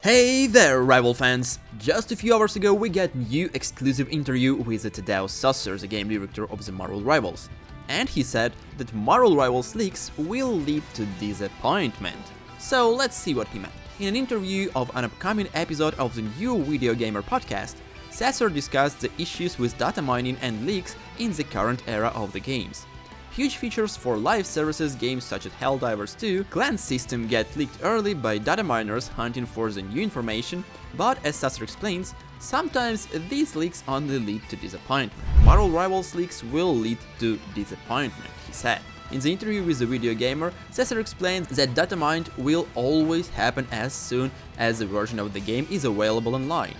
Hey there, rival fans! Just a few hours ago we got new exclusive interview with Tadao Sasser, the game director of the Marvel Rivals. And he said that Marvel Rivals leaks will lead to disappointment. So let's see what he meant. In an interview of an upcoming episode of the new Video Gamer podcast, Sasser discussed the issues with data mining and leaks in the current era of the games. Huge features for live services games such as Helldivers 2, clan system get leaked early by data miners hunting for the new information, but as Sasser explains, sometimes these leaks only lead to disappointment. Marvel Rivals leaks will lead to disappointment, he said. In the interview with the Video Gamer, Sasser explains that data mined will always happen as soon as a version of the game is available online.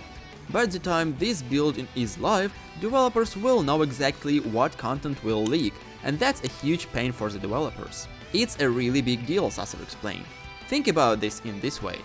By the time this build is live, developers will know exactly what content will leak, and that's a huge pain for the developers. It's a really big deal, Sasser explained. Think about this in this way.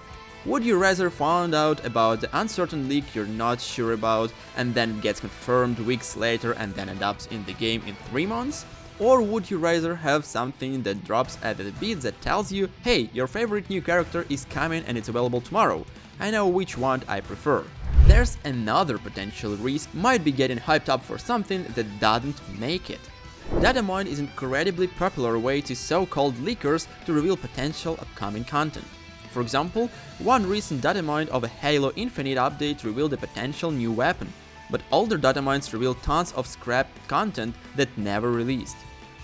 Would you rather find out about the uncertain leak you're not sure about and then gets confirmed weeks later and then adapts in the game in 3 months? Or would you rather have something that drops at the beat that tells you, hey, your favorite new character is coming and it's available tomorrow? I know which one I prefer. There's another potential risk, might be getting hyped up for something that doesn't make it. Data mine is an incredibly popular way to so-called leakers to reveal potential upcoming content. For example, one recent data mine of a Halo Infinite update revealed a potential new weapon, but older data mines revealed tons of scrapped content that never released.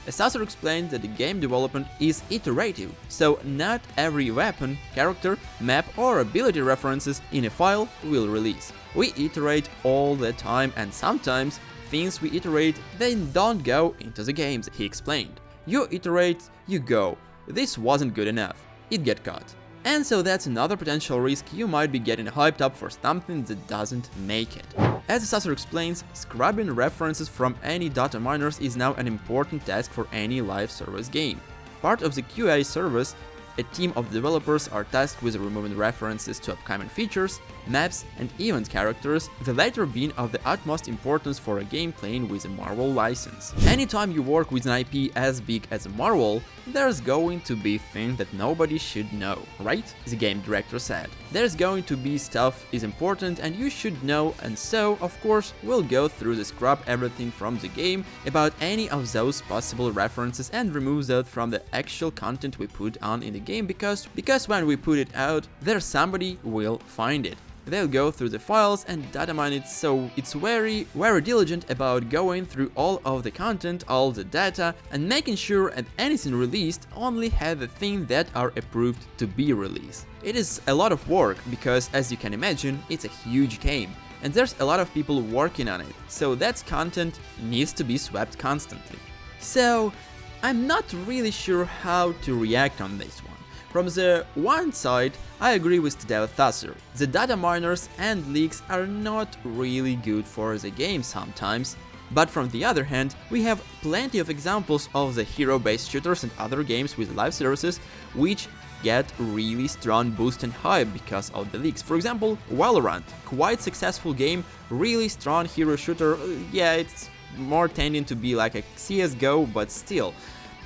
As Sasser explained that the game development is iterative, so not every weapon, character, map or ability references in a file will release. We iterate all the time and sometimes things we iterate then don't go into the games, he explained. You iterate, you go. This wasn't good enough. It get cut. And so that's another potential risk, you might be getting hyped up for something that doesn't make it. As Sasser explains, scrubbing references from any data miners is now an important task for any live service game. Part of the QA service, a team of developers are tasked with removing references to upcoming features, maps and event characters, the latter being of the utmost importance for a game playing with a Marvel license. Anytime you work with an IP as big as Marvel, there's going to be things that nobody should know, right? The game director said. There's going to be stuff is important and you should know, and so, of course, we'll go through the scrub everything from the game about any of those possible references and remove those from the actual content we put on in the game because when we put it out, there's somebody will find it. They'll go through the files and data mine it, so it's very diligent about going through all of the content, all the data, and making sure that anything released only had the things that are approved to be released. It is a lot of work because, as you can imagine, it's a huge game, and there's a lot of people working on it, so that content needs to be swept constantly. So, I'm not really sure how to react on this one. From the one side, I agree with Tadao Sasser. The data miners and leaks are not really good for the game sometimes, but from the other hand, we have plenty of examples of the hero-based shooters and other games with live services which get really strong boost and hype because of the leaks. For example, Valorant, quite successful game, really strong hero shooter, yeah, it's more tending to be like a CSGO, but still,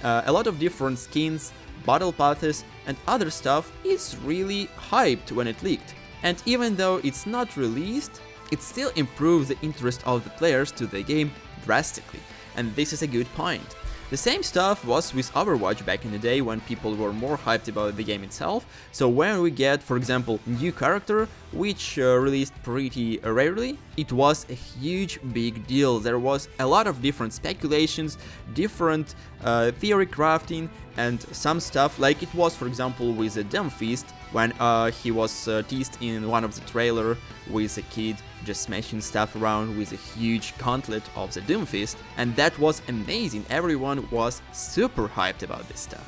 a lot of different skins, battle paths and other stuff is really hyped when it leaked. And even though it's not released, it still improves the interest of the players to the game drastically. And this is a good point. The same stuff was with Overwatch back in the day when people were more hyped about the game itself, so when we get, for example, new character, which released pretty rarely, it was a huge big deal. There was a lot of different speculations, different theory crafting, and some stuff like it was, for example, with the Doomfist, when he was teased in one of the trailer with a kid just smashing stuff around with a huge gauntlet of the Doomfist, and that was amazing. Everyone was super hyped about this stuff.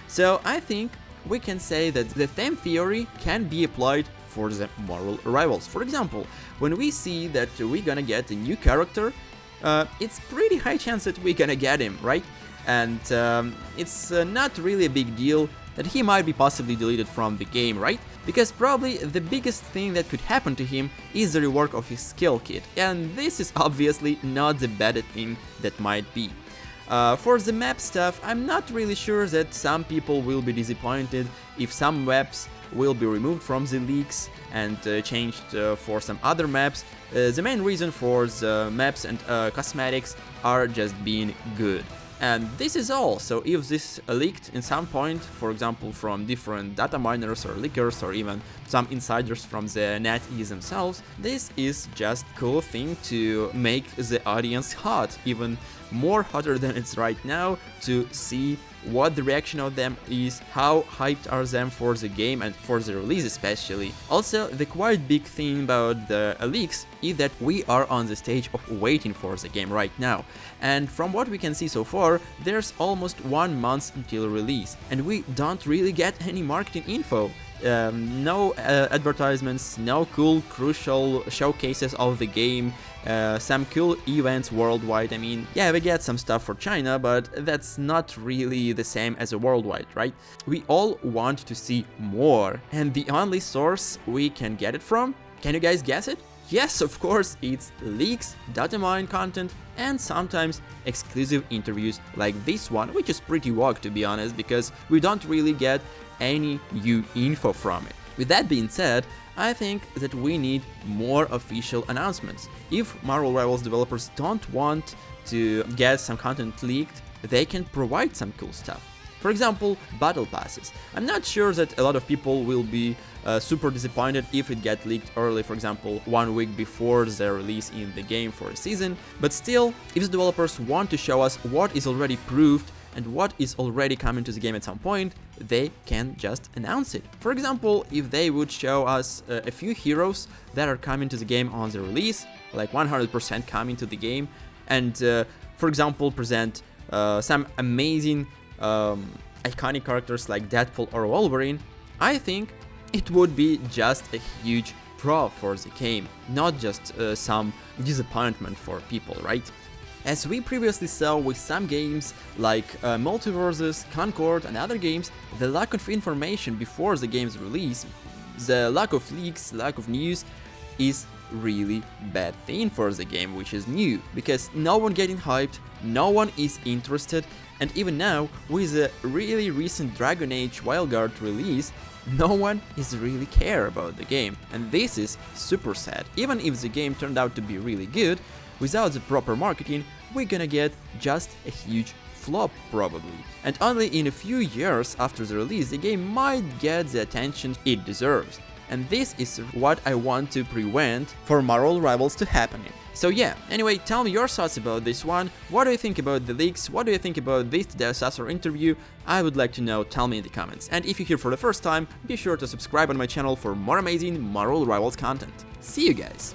So I think we can say that the same theory can be applied for the Marvel Rivals. For example, when we see that we're gonna get a new character, it's pretty high chance that we're gonna get him, right? And it's not really a big deal that he might be possibly deleted from the game, right? Because probably the biggest thing that could happen to him is the rework of his skill kit, and this is obviously not the bad thing that might be. For the map stuff, I'm not really sure that some people will be disappointed if some maps will be removed from the leaks and changed for some other maps. The main reason for the maps and cosmetics are just being good. And this is all. So if this leaked in some point, for example from different data miners or leakers or even some insiders from the NetEase themselves, this is just cool thing to make the audience hot, even more hotter than it's right now, to see what the reaction of them is, how hyped are them for the game and for the release especially. Also, the quite big thing about the leaks is that we are on the stage of waiting for the game right now. And from what we can see so far, there's almost 1 month until release, and we don't really get any marketing info. No advertisements, no cool crucial showcases of the game, some cool events worldwide. I mean, yeah, we get some stuff for China, but that's not really the same as a worldwide, right? We all want to see more, and the only source we can get it from, can you guys guess it? Yes, of course, it's leaks, data mine content, and sometimes exclusive interviews like this one, which is pretty wack to be honest, because we don't really get any new info from it. With that being said, I think that we need more official announcements. If Marvel Rivals developers don't want to get some content leaked, they can provide some cool stuff. For example, battle passes. I'm not sure that a lot of people will be super disappointed if it gets leaked early, for example 1 week before the release in the game for a season, but still, if the developers want to show us what is already proved and what is already coming to the game at some point, they can just announce it. For example, if they would show us a few heroes that are coming to the game on the release, like 100% coming to the game, and for example present some amazing iconic characters like Deadpool or Wolverine, I think it would be just a huge pro for the game, not just some disappointment for people, right? As we previously saw with some games like Multiverses, Concord and other games, the lack of information before the game's release, the lack of leaks, lack of news is really bad thing for the game, which is new, because no one getting hyped, no one is interested, and even now, with the really recent Dragon Age Wildguard release, no one is really care about the game, and this is super sad. Even if the game turned out to be really good, without the proper marketing, we're gonna get just a huge flop probably. And only in a few years after the release, the game might get the attention it deserves. And this is what I want to prevent for Marvel Rivals to happening. So yeah, anyway, tell me your thoughts about this one. What do you think about the leaks? What do you think about this Assassin interview? I would like to know, tell me in the comments. And if you're here for the first time, be sure to subscribe on my channel for more amazing Marvel Rivals content. See you guys!